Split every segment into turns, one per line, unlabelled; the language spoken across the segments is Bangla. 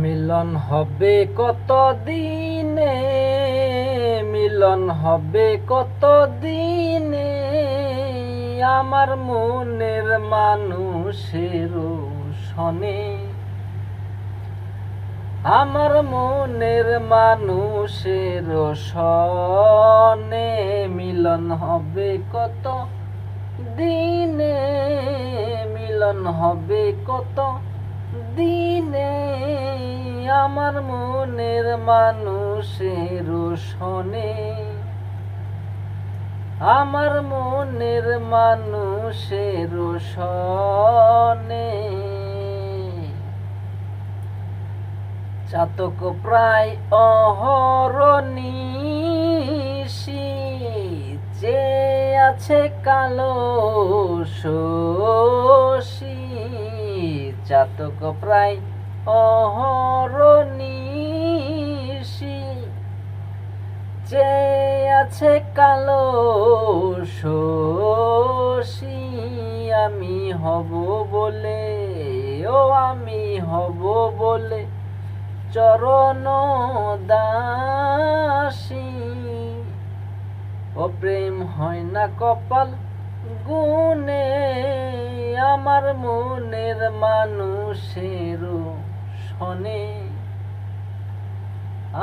মিলন হবে কত দিনে, মিলন হবে কত দিনে, আমার মনের মানুষের সনে, আমার মনের মানুষের সনে। মিলন হবে কত দিনে, মিলন হবে কত দিনে, আমার মনের মানুষের সনে, আমার মনের মানুষের সনে। চাতক প্রায় অহরনিশি, যে আছে কালো শশী। চাতক প্রায় অহরনিশি, যে আছে কালো শশী। আমি হব বলে, ও আমি হব বলে চরণ দাসী। ও প্রেম হয় না কপাল গুনে, আমার মনের মানুষের সনে,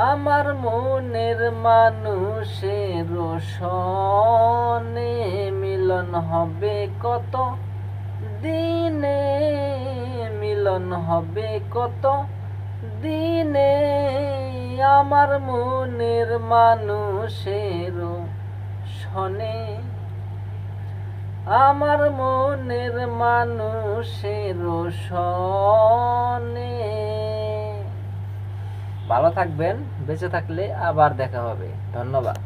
আমার মনের মানুষের সনে। মিলন হবে কত দিনে, মিলন হবে কত দিনে, আমার মনের মানুষের সনে, আমার মনের মানুষের সনে। ভালো থাকবেন, বেঁচে থাকলে আবার দেখা হবে। ধন্যবাদ।